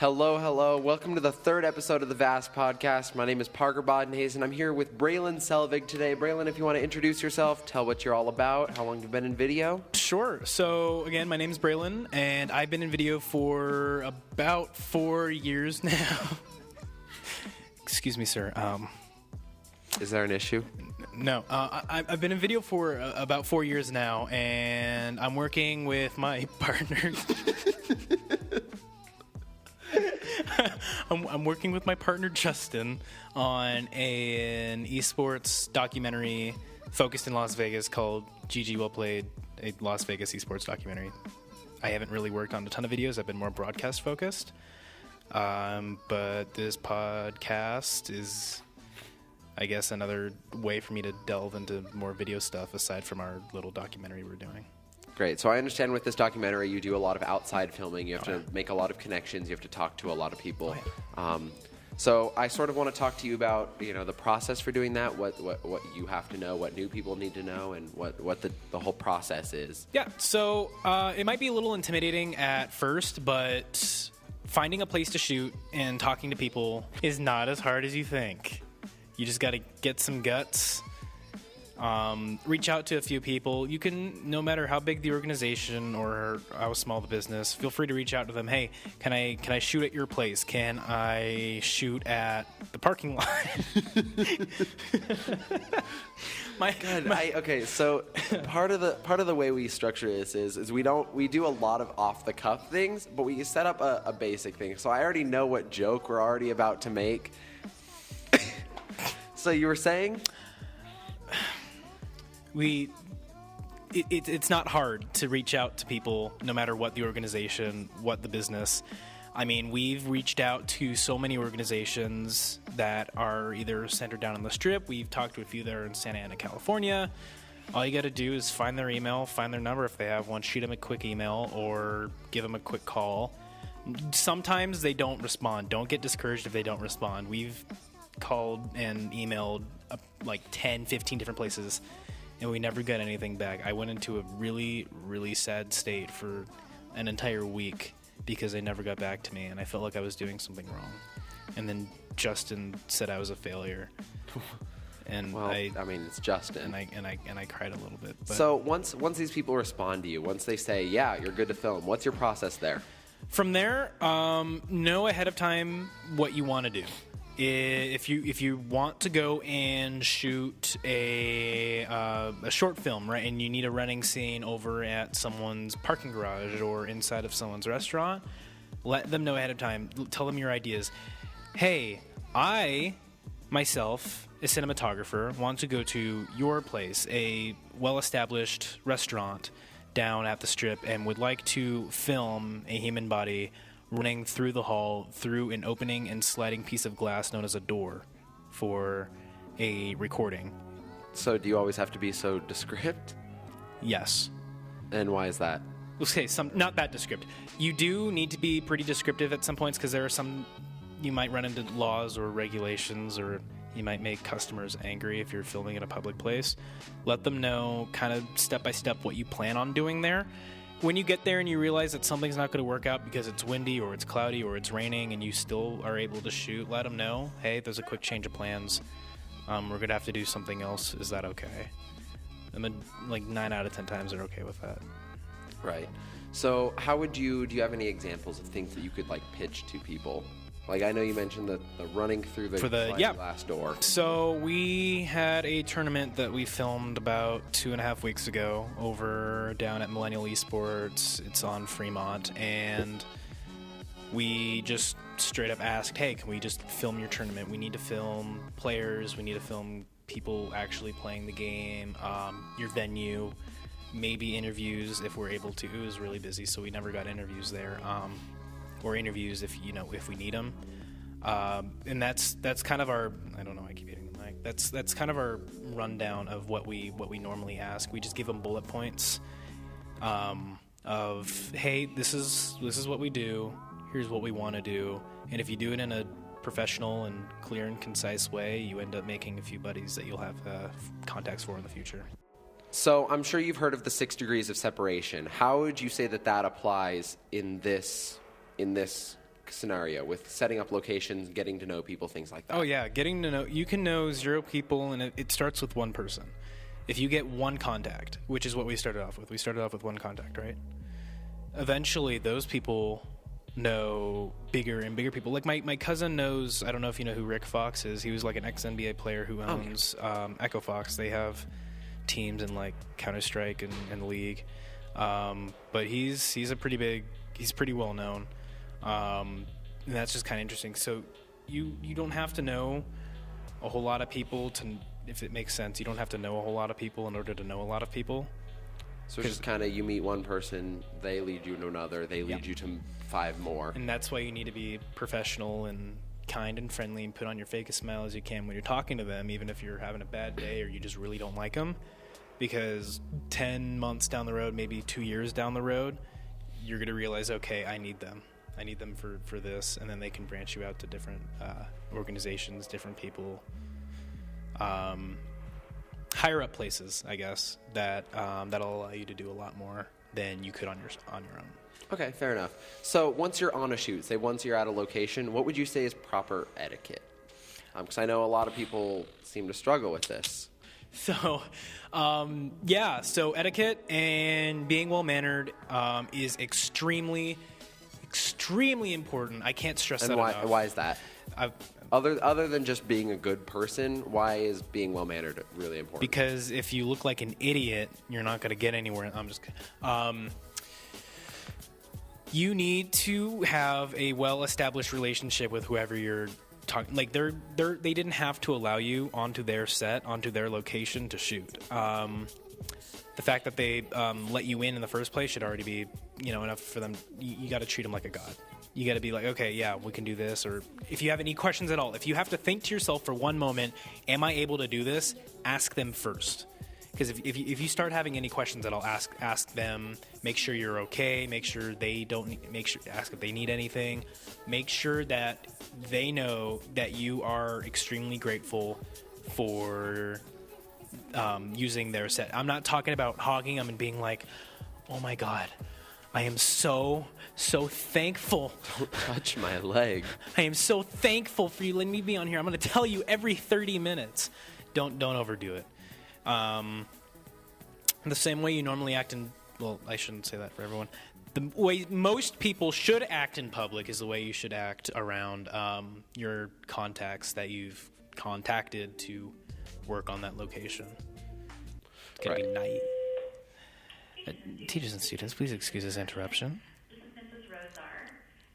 Hello, hello. Welcome to the third episode of the Vast Podcast. My name is Parker Bodenhazen. I'm here with Braylin Selvig today. Braylin, if you want to introduce yourself, tell what you're all about, how long you've been in video. Sure. So, again, my name is Braylin, and I've been in video for about 4 years now. Excuse me, sir. Is there an issue? No. I've been in video for about 4 years now, and I'm working with my partner. I'm working with my partner Justin on an esports documentary focused in Las Vegas called GG Well Played, a Las Vegas esports documentary. I haven't really worked on a ton of videos. I've been more broadcast focused. But this podcast is, I guess, another way for me to delve into more video stuff aside from our little documentary we're doing. Great. So I understand with this documentary, you do a lot of outside filming. You have to make a lot of connections. You have to talk to a lot of people. So I sort of want to talk to you about, the process for doing that, what you have to know, what new people need to know, and what the whole process is. Yeah. So it might be a little intimidating at first, but finding a place to shoot and talking to people is not as hard as you think. You just got to get some guts. Reach out to a few people. You can, no matter how big the organization or how small the business, feel free to reach out to them. Hey, can I shoot at your place? Can I shoot at the parking lot? Okay, so part of the way we structure this is we do a lot of off the cuff things, but we set up a basic thing. So I already know what joke we're already about to make. So you were saying? It's not hard to reach out to people, no matter what the organization, what the business. I mean, we've reached out to so many organizations that are either centered down on the Strip. We've talked to a few that are in Santa Ana, California. All you got to do is find their email, find their number if they have one, shoot them a quick email, or give them a quick call. Sometimes they don't respond. Don't get discouraged if they don't respond. We've called and emailed like 10, 15 different places, and we never got anything back. I went into a really, really sad state for an entire week because they never got back to me, and I felt like I was doing something wrong. And then Justin said I was a failure. And it's Justin. And I cried a little bit. But so once these people respond to you, once they say, yeah, you're good to film, what's your process there? From there, know ahead of time what you want to do. If you want to go and shoot a short film, right, and you need a running scene over at someone's parking garage or inside of someone's restaurant, let them know ahead of time. Tell them your ideas. Hey, I, myself, a cinematographer, want to go to your place, a well-established restaurant down at the Strip, and would like to film a human body running through the hall through an opening and sliding piece of glass known as a door for a recording. So do you always have to be so descriptive? Yes. And why is that? Okay, not that descriptive. You do need to be pretty descriptive at some points because there are some, you might run into laws or regulations, or you might make customers angry if you're filming in a public place. Let them know kind of step by step what you plan on doing there. When you get there and you realize that something's not going to work out because it's windy or it's cloudy or it's raining and you still are able to shoot, let them know, hey, there's a quick change of plans. We're going to have to do something else. Is that okay? And then, 9 out of 10 times they're okay with that. Right. So do you have any examples of things that you could, pitch to people? I know you mentioned the running through the glass door. So we had a tournament that we filmed about 2.5 weeks ago over down at Millennial Esports. It's on Fremont, and we just straight up asked, hey, can we just film your tournament? We need to film players. We need to film people actually playing the game, your venue, maybe interviews if we're able to. It was really busy, so we never got interviews there. Or interviews if we need them, and that's kind of our, I don't know, I keep hitting the mic. That's kind of our rundown of what we normally ask. We just give them bullet points of, hey, this is what we do. Here's what we want to do, and if you do it in a professional and clear and concise way, you end up making a few buddies that you'll have contacts for in the future. So I'm sure you've heard of the 6 degrees of separation. How would you say that applies in this scenario with setting up locations, getting to know people, things like that? Oh yeah, getting to know, you can know 0 people, and it starts with one person. If you get one contact, which is what we started off with. We started off with one contact, right? Eventually, those people know bigger and bigger people. Like my cousin knows, I don't know if you know who Rick Fox is. He was like an ex-NBA player who owns Echo Fox. They have teams in like Counter-Strike and the league. But he's pretty well known. And that's just kind of interesting. So you don't have to know a whole lot of people if it makes sense. You don't have to know a whole lot of people in order to know a lot of people. So it's just kind of, you meet one person, they lead you to another, they lead you to 5 more. And that's why you need to be professional and kind and friendly and put on your fakest smile as you can when you're talking to them, even if you're having a bad day or you just really don't like them. Because 10 months down the road, maybe 2 years down the road, you're going to realize, okay, I need them. I need them for this. And then they can branch you out to different organizations, different people. Higher up places, I guess, that'll allow you to do a lot more than you could on your own. Okay, fair enough. So once you're on a shoot, say once you're at a location, what would you say is proper etiquette? Because I know a lot of people seem to struggle with this. So, so etiquette and being well-mannered is extremely, extremely important. I can't stress that enough. And why is that? Other than just being a good person, why is being well-mannered really important? Because if you look like an idiot, you're not going to get anywhere. I'm just kidding. You need to have a well-established relationship with whoever you're talking. Like they didn't have to allow you onto their set, onto their location to shoot. The fact that they let you in the first place should already be, enough for them. You got to treat them like a god. You got to be like, okay, yeah, we can do this. Or if you have any questions at all, if you have to think to yourself for one moment, am I able to do this? Ask them first. Because if you start having any questions at all, ask them. Make sure you're okay. Make sure they ask if they need anything. Make sure that they know that you are extremely grateful for using their set. I'm not talking about hogging them and being like, oh my God, I am so thankful. Don't touch my leg. I am so thankful for you letting me be on here. I'm going to tell you every 30 minutes. Don't overdo it. The same way you normally act I shouldn't say that for everyone. The way most people should act in public is the way you should act around your contacts that you've contacted to work on that location. It's going to be night. Teachers and students, please excuse this interruption. This is Mrs. Rosar.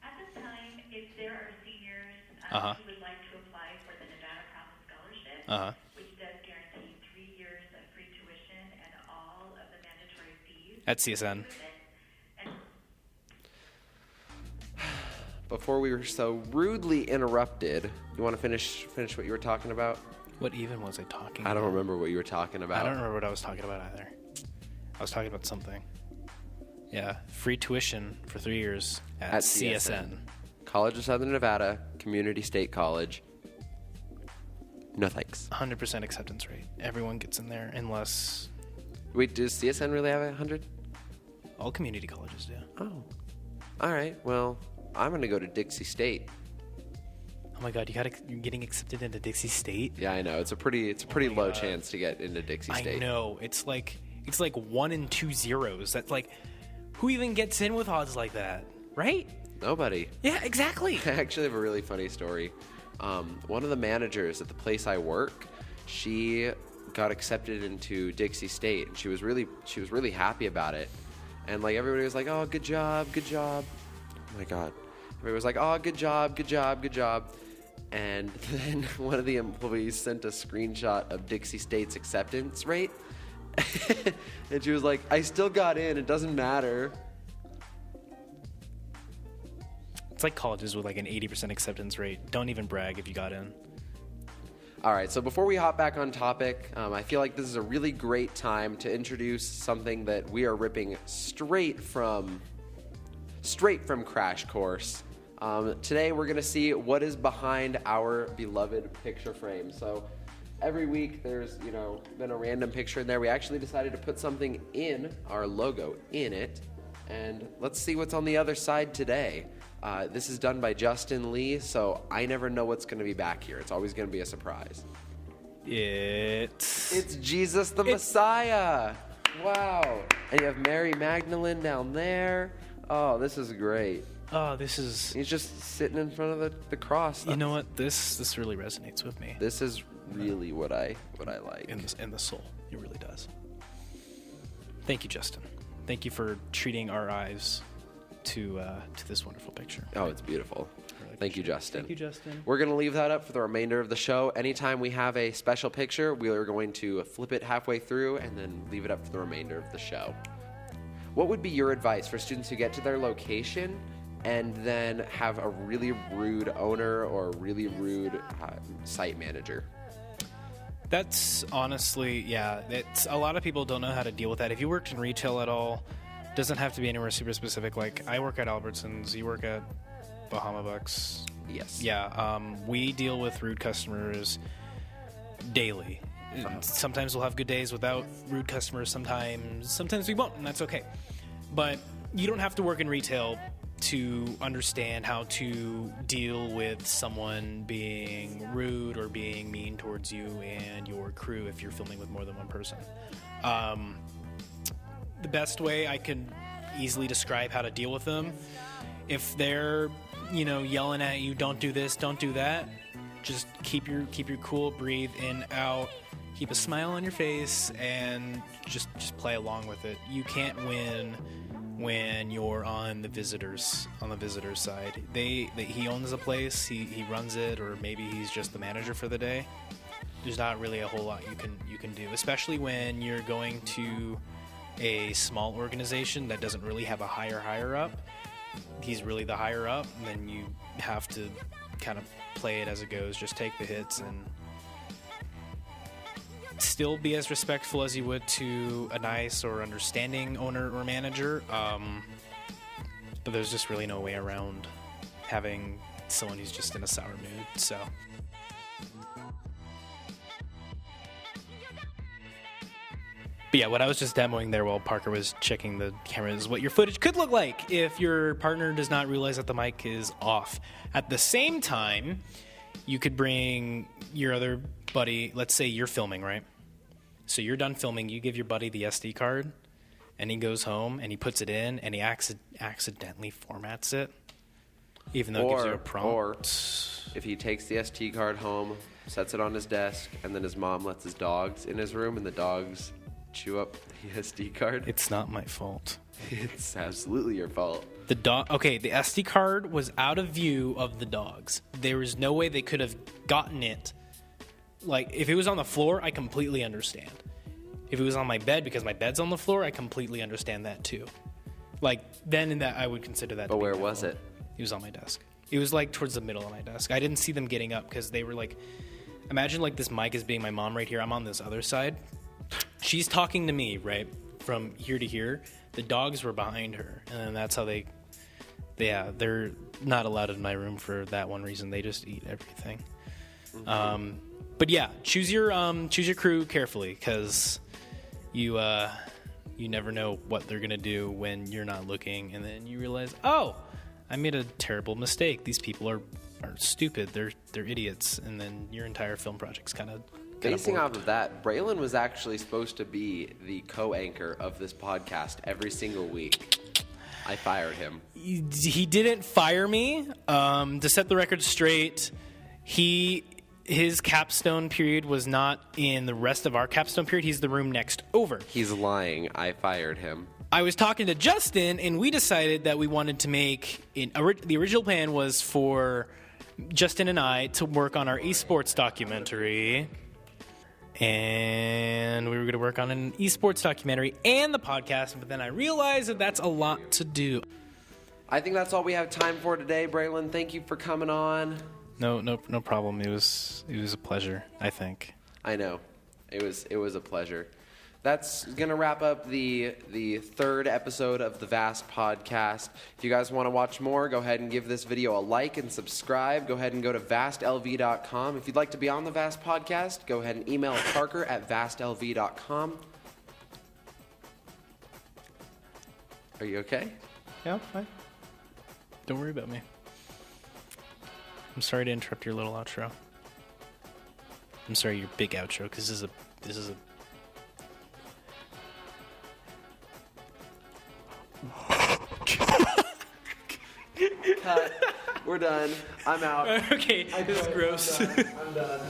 At this time, if there are seniors who would like to apply for the Nevada Promise Scholarship, which does guarantee 3 years of free tuition and all of the mandatory fees. At CSN. Before we were so rudely interrupted, you want to finish what you were talking about? What even was I talking about? I don't remember what you were talking about. I don't remember what I was talking about either. I was talking about something. Yeah, free tuition for 3 years at CSN. College of Southern Nevada, Community State College. No thanks. 100% acceptance rate. Everyone gets in there unless... Wait, does CSN really have 100? All community colleges do. Oh. All right, well, I'm going to go to Dixie State. Oh my God, you're getting accepted into Dixie State? Yeah, I know. It's a pretty low chance to get into Dixie State. I know. It's like 1 in 2 zeros. That's like, who even gets in with odds like that, right? Nobody. Yeah, exactly. I actually have a really funny story. One of the managers at the place I work, she got accepted into Dixie State, and she was really happy about it. And like everybody was like, "Oh, good job, good job." Oh my God. Everybody was like, "Oh, good job, good job, good job." And then one of the employees sent a screenshot of Dixie State's acceptance rate. And she was like, "I still got in. It doesn't matter." It's like colleges with like an 80% acceptance rate. Don't even brag if you got in. All right, so before we hop back on topic, I feel like this is a really great time to introduce something that we are ripping straight from Crash Course. Today we're going to see what is behind our beloved picture frame. So every week there's, been a random picture in there. We actually decided to put something in, our logo in it, and let's see what's on the other side today. This is done by Justin Lee, so I never know what's going to be back here. It's always going to be a surprise. It's Jesus the Messiah. Wow. And you have Mary Magdalene down there. Oh, this is great. Oh, this is... He's just sitting in front of the cross. You know what? This really resonates with me. This is really what I like. In the soul. It really does. Thank you, Justin. Thank you for treating our eyes to this wonderful picture. Oh, it's beautiful. Thank you, Justin. Thank you, Justin. We're going to leave that up for the remainder of the show. Anytime we have a special picture, we are going to flip it halfway through and then leave it up for the remainder of the show. What would be your advice for students who get to their location and then have a really rude owner or a really rude site manager? That's honestly, yeah. It's a lot of people don't know how to deal with that. If you worked in retail at all, doesn't have to be anywhere super specific. Like I work at Albertsons, you work at Bahama Bucks. Yes. Yeah. We deal with rude customers daily. Sometimes we'll have good days without rude customers. Sometimes we won't, and that's okay. But you don't have to work in retail to understand how to deal with someone being rude or being mean towards you and your crew if you're filming with more than one person. The best way I could easily describe how to deal with them, if they're, yelling at you, don't do this, don't do that, just keep your cool, breathe in, out, keep a smile on your face, and just play along with it. You can't win when you're on the visitors side. He owns a place, he runs it, or maybe he's just the manager for the day. There's not really a whole lot you can do, especially when you're going to a small organization that doesn't really have a higher up. He's really the higher up, and then you have to kind of play it as it goes. Just take the hits and still be as respectful as you would to a nice or understanding owner or manager. But there's just really no way around having someone who's just in a sour mood. So. But yeah, what I was just demoing there while Parker was checking the camera is what your footage could look like if your partner does not realize that the mic is off. At the same time, you could bring your other buddy, let's say you're filming, right? So you're done filming, you give your buddy the SD card, and he goes home and he puts it in and he accidentally formats it, even though it gives you a prompt. Or if he takes the SD card home, sets it on his desk, and then his mom lets his dogs in his room and the dogs chew up the SD card. It's not my fault. It's absolutely your fault. The SD card was out of view of the dogs. There was no way they could have gotten it. Like, if it was on the floor, I completely understand. If it was on my bed, because my bed's on the floor, I completely understand that too. Like, then in that, I would consider that. But where was it? It was on my desk. It was like towards the middle of my desk. I didn't see them getting up because they were like, imagine like this mic is being my mom right here. I'm on this other side. She's talking to me, right, from here to here. The dogs were behind her, and that's how they're not allowed in my room for that one reason. They just eat everything. Mm-hmm. But yeah, choose your crew carefully, because you never know what they're gonna do when you're not looking, and then you realize, oh, I made a terrible mistake. These people are stupid. They're idiots, and then your entire film project's kind of. Basing off of that, Braylin was actually supposed to be the co-anchor of this podcast every single week. I fired him. He didn't fire me. To set the record straight, his capstone period was not in the rest of our capstone period. He's the room next over. He's lying. I fired him. I was talking to Justin, and we decided that we wanted to make the original plan was for Justin and I to work on our esports documentary. And we were going to work on an esports documentary and the podcast, but then I realized that that's a lot to do. I think that's all we have time for today, Braylin. Thank you for coming on. No problem. It was a pleasure, I think. I know. It was a pleasure. That's going to wrap up the third episode of the Vast Podcast. If you guys want to watch more, go ahead and give this video a like and subscribe. Go ahead and go to vastlv.com. If you'd like to be on the Vast Podcast, go ahead and email Parker at vastlv.com. Are you okay? Yeah, fine. Don't worry about me. I'm sorry to interrupt your little outro. I'm sorry, your big outro, because this is a. Cut. We're done. I'm out. Okay, this is gross. I'm done.